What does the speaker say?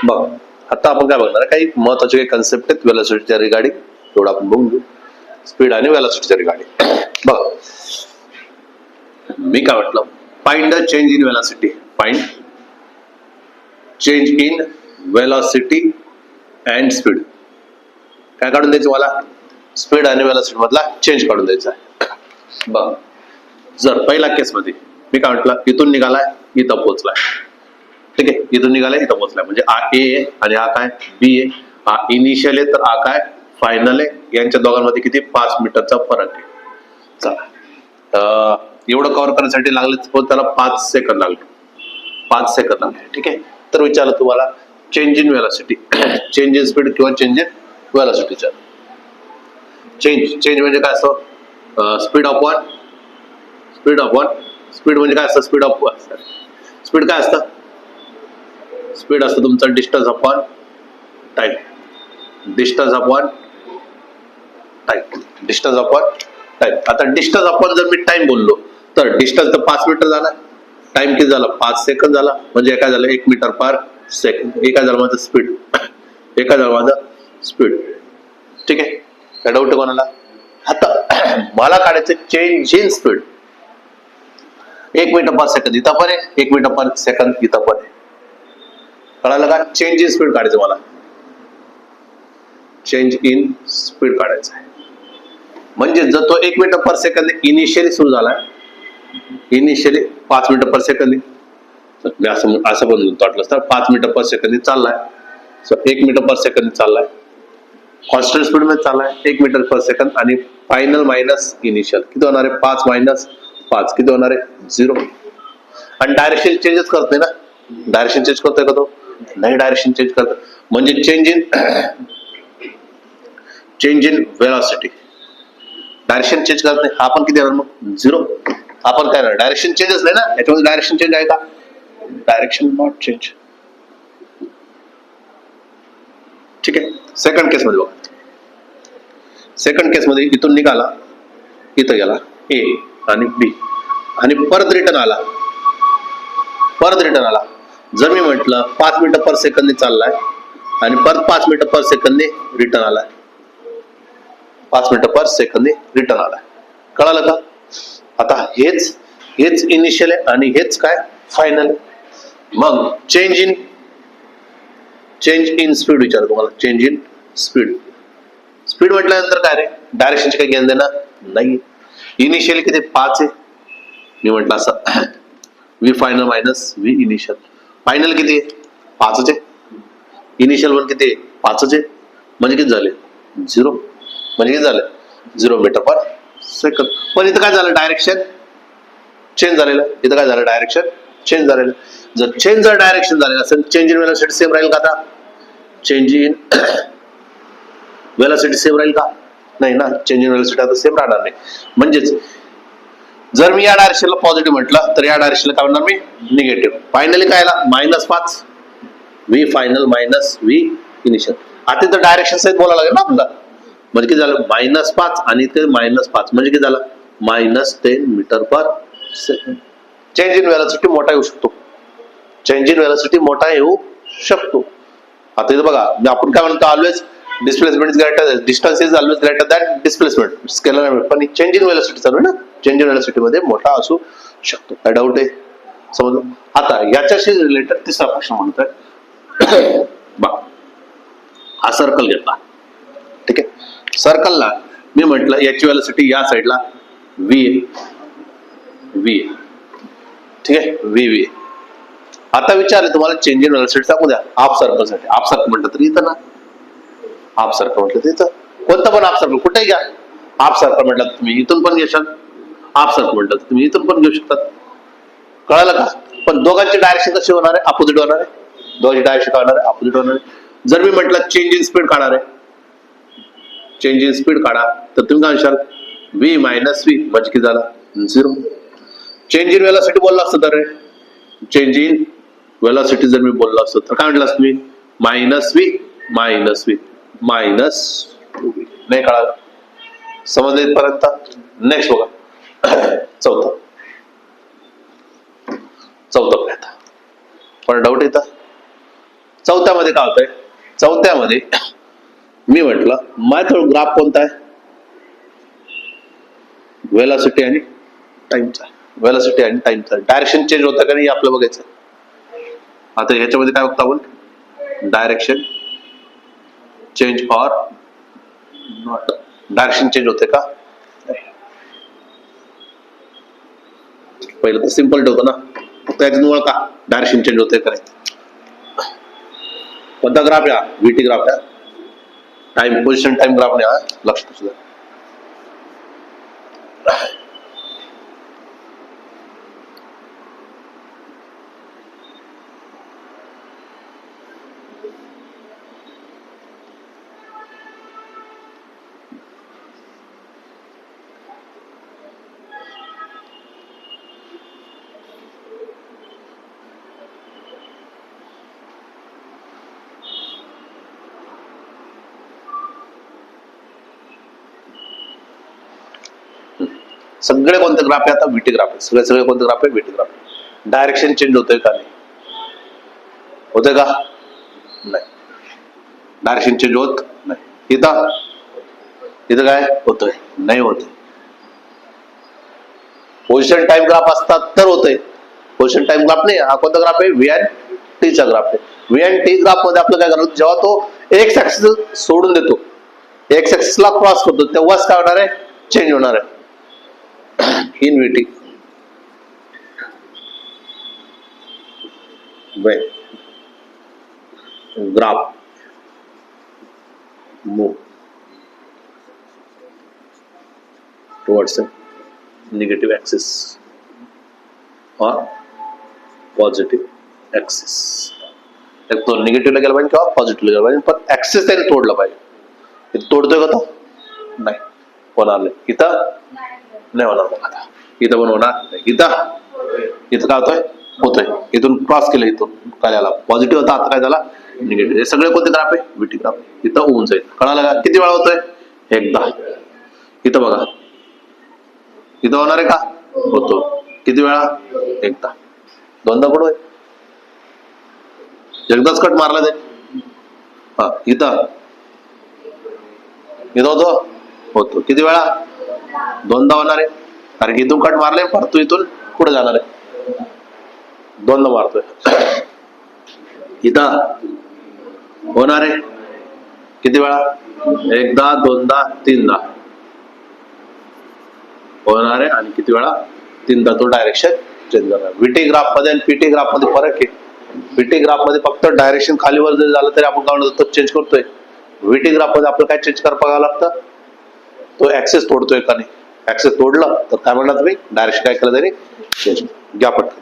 बघ आता आपण काय बघणार, काही महत्वाचे काही कन्सेप्ट आहेत वेलोसिटीच्या रिगार्डिंग, तेवढं आपण बघून घेऊ. स्पीड आणि वेलोसिटीच्या रिगार्डिंग बघ, मी काय म्हटलं, find the change in velocity. Find change in velocity and speed. काय काढून द्यायचं मला? स्पीड आणि वेलोसिटी मधला चेंज काढून द्यायचा आहे. बघ, जर पहिला केस मध्ये मी काय म्हटलं, इथून निघालाय इथं पोहोचलाय, ठीक आहे, इथून निघालाय इथं पोहोचलाय, म्हणजे हा ए आहे आणि हा काय बी आहे. हा इनिशियल आहे तर हा काय फायनल आहे. यांच्या दोघांमध्ये किती? 5 मीटरचा फरक आहे. चला, एवढं कव्हर करण्यासाठी लागले त्याला 5 सेकंद लागले. 5 सेकंद लागले, ठीक आहे. तर विचारलं तुम्हाला change in velocity, change in speed किंवा चेंज इन वेलोसिटीच्या. चेंज म्हणजे काय असतं? स्पीड अपॉन स्पीड म्हणजे काय असतं? स्पीड काय असतं? स्पीड असतं तुमचं distance upon time. Distance upon time. आता डिस्टन्स अपॉन जर मी टाइम बोललो तर डिस्टन्स तर 5 मीटर झाला, टाइम किती झाला? 5 सेकंद झाला, म्हणजे काय झालं? 1 मीटर पर सेकंड. हे काय झालं माझं? स्पीड. हे काय झालं माझं? स्पीड. ठीक आहे, काय डाऊट आहे कोणाला? आता मला काढायचं change in speed. 1 metre per second इथं पण आहे, 1 मीटर पर सेकंद इथं पण आहे. कळालं का? चेंज इन स्पीड काढायचं मला. चेंज इन स्पीड काढायचं आहे. म्हणजे जर तो 1 मीटर पर सेकंद इनिशियली सुरू झाला, इनिशियली 5 मीटर पर सेकंद, मी असं पण वाटलं तर 5 मीटर पर सेकंद चाललाय, 1 मीटर पर सेकंद चाललाय, कॉन्स्टंट स्पीड मध्ये चाललाय 1 मीटर पर सेकंद, आणि फायनल मायनस इनिशियल किती होणार आहे? 5 मायनस 5 किती होणार आहे? 0. आणि डायरेक्शन चेंजच करतोय ना? डायरेक्शन चेंज करतोय का तो? नाही, डायरेक्शन चेंज करतो. म्हणजे change in velocity, direction change करत नाही. हा पण किती येणार मग? 0. आपण काय ना, डायरेक्शन चेंजच नाही ना, याच्यामध्ये डायरेक्शन चेंज आहे का? Direction not change. ठीक आहे. सेकंड केस मध्ये बघा. सेकंड केस मध्ये इथून निघाला, इथं गेला ए आणि बी, आणि परत रिटर्न आला. जर मी म्हटलं 5 मीटर पर सेकंद चाललाय आणि परत 5 मीटर पर सेकंद रिटर्न आलाय, 5 मीटर पर सेकंद रिटर्न आलाय. कळालं का? आता हेच इनिशियल आहे आणि हेच काय फायनल. मग चेंज इन स्पीड विचार तुम्हाला. चेंज इन स्पीड म्हटल्यानंतर काय रे? डायरेक्शनची काही घेणं देणं नाही. इनिशियल किती? 5 आहे. मी म्हटलं असं V final minus V initial. Final किती आहे? 5 आहे. इनिशियल वन किती आहे? 5 आहे. म्हणजे किती झाले? 0. म्हणजे किती झालं? 0 मीटर पर सेकंद. पण इथं काय झालं? डायरेक्शन चेंज झालेलं. इथं काय झालं? डायरेक्शन चेंज झालेलं. जर डायरेक्शन झालेलं असेल, चेंज इन वेलोसिटी सेम राहील का? आता चेंज इन वेलोसिटी सेम राहील का? नाही ना, चेंज इन वेलोसिटी आता सेम राहणार नाही. म्हणजेच जर मी या डायरेक्शनला पॉझिटिव्ह म्हटलं तर या डायरेक्शनला काय म्हणणार मी? निगेटिव्ह. फायनली काय आला? -5. V final minus V initial. आता इथं डायरेक्शन सहित बोलायला लागेल ना आपल्याला. म्हणजे किती झालं? -5 आणि ते -5 म्हणजे किती झालं? -10 metre per second. Change in velocity मोठा येऊ शकतो. आता इथं बघा, आपण काय म्हणतो always displacement is greater, distance is always greater than displacement. Scalar, पण चेंज इन वेलोसिटी चालू आहे ना, चेंज इन वेलोसिटी मध्ये मोठा असू शकतो. काय डाऊट आहे? समजलं? आता याच्याशी रिलेटेड तिसरा प्रश्न म्हणतोय बघ, हा सर्कल घेतला, ठीक आहे. सर्कलला मी म्हटलं याची वेलोसिटी या साईडला व्ही, ठीक आहे, व्ही. आता विचारले तुम्हाला चेंज इन वेलोसिटी सांगू द्या हाफ सर्कल साठी. हाफ सर्कल म्हटलं तर इथं ना, हाफ सर्कल म्हटलं तर इथं, कोणतं पण हाफ सर्कल कुठेही घ्या. हाफ सर्कल म्हटलं तर तुम्ही इथून पण घेशाल, हाफ सर्कल म्हटलं तर तुम्ही इथून पण घेऊ शकतात. कळालं का? पण दोघांची डायरेक्शन कशी होणार आहे? अपोजिट होणार आहे. दोघांची डायरेक्शन होणार आहे अपोजिट होणार आहे. जर मी म्हटलं चेंज इन स्पीड काढणार आहे, चेंज इन स्पीड काढा, तर तुम्ही काय म्हणशाल? व्ही मायनस व्ही म्हणजे किती झाला? 0. चेंज इन वेलोसिटी बोलला असतं तर, चेंज इन वेलोसिटी जर मी बोललो असतो तर काय म्हटलं असतं मी? Minus V minus V. नाही कळालं? समजलं इथपर्यंत? नेक्स्ट बघा, चौथा प्रयत्न. पण डाऊट येतं चौथ्यामध्ये काय होतंय, चौथ्यामध्ये मी म्हटलं माझ्याजवळ ग्राफ कोणता आहे, वेलॉसिटी आणि टाइमचा. वेलॉसिटी आणि टाइमचा डायरेक्शन चेंज होतं का नाही आपलं बघायचं. आता ह्याच्यामध्ये काय बघतो आपण, direction change for not. Direction change होते का, पहिलं तर सिंपल ठेवतो ना, फक्त याच्यात ओळखा डायरेक्शन चेंज होते का नाही. कोणता ग्राफ आहे, व्हीटी ग्राफ आहे, टाइम पोझिशन टाइम ग्राफ नाही हा, लक्षात सुद्धा. सगळे कोणते ग्राफ आहे आता, व्हीटी ग्राफ आहे. सगळे कोणते ग्राफ आहे, व्हीटी ग्राफ. डायरेक्शन चेंज होतोय का नाही, होतंय का नाही, डायरेक्शन चेंज होत नाही. इथं काय होतंय, नाही होत. पोझिशन टाइम ग्राफ असतात तर होतंय, पोझिशन टाइम ग्राफ नाही. हा कोणता ग्राफ आहे, व्ही अँड टीचा ग्राफ आहे. व्ही अँड टी ग्राफ मध्ये आपलं काय करायचं, जेव्हा तो एक्स ऍक्सिस सोडून देतो, एक्स ऍक्सिसला क्रॉस करतो, तेव्हाच काय होणार आहे, चेंज होणार आहे in VT. Graph move towards negative axis और पॉझिटिव्ह ऍक्सिस. एक तो निगेटिव्हला गेला पाहिजे किंवा पॉझिटिव्हला गेला पाहिजे, पण ऍक्सिस त्याने तोडला पाहिजे. इथं तोडतोय का तो, नाही होणार नाही. इथं नाही होणार, मग आता इथं पण होणार नाही. इथं काय होतोय, इथून क्रॉस केलं, इथून काय झाला, पॉझिटिव्ह होता, आता काय झाला निगेटिव्ह. हे सगळे कोणते ग्राफ आहे, व्हीटी ग्राफ. इथं होऊन जाईल, कळालं का, किती वेळा होतोय, एकदा. इथं बघा, इथं होणार आहे का, होतो, किती वेळा, एकदा. दोनदा पण होय, एकदाच कट मारला ते. हा इथं होतो, किती वेळा, दोनदा होणार आहे, कारण की इथून कट मारले, परत इथून पुढे जाणार आहे, दोनदा मारतोय. इथं होणार आहे किती वेळा, एकदा, दोनदा, तीनदा होणार आहे, आणि किती वेळा, तीनदा. तो डायरेक्शन चेंज करणार. व्हीटी ग्राफ मध्ये आणि पीटी ग्राफ मध्ये फरक आहे. व्हीटी ग्राफ मध्ये फक्त डायरेक्शन खालीवर जरी झालं तरी आपण काय म्हणतो, चेंज करतोय. व्हीटी ग्राफ मध्ये आपलं काय चेंज करावं लागतं, तो ऍक्सेस तोडतोय का नाही. ऍक्सेस तोडलं तर काय म्हणणार तुम्ही, डायरेक्शन काय केलं तरी चेंज. घ्या पटकन.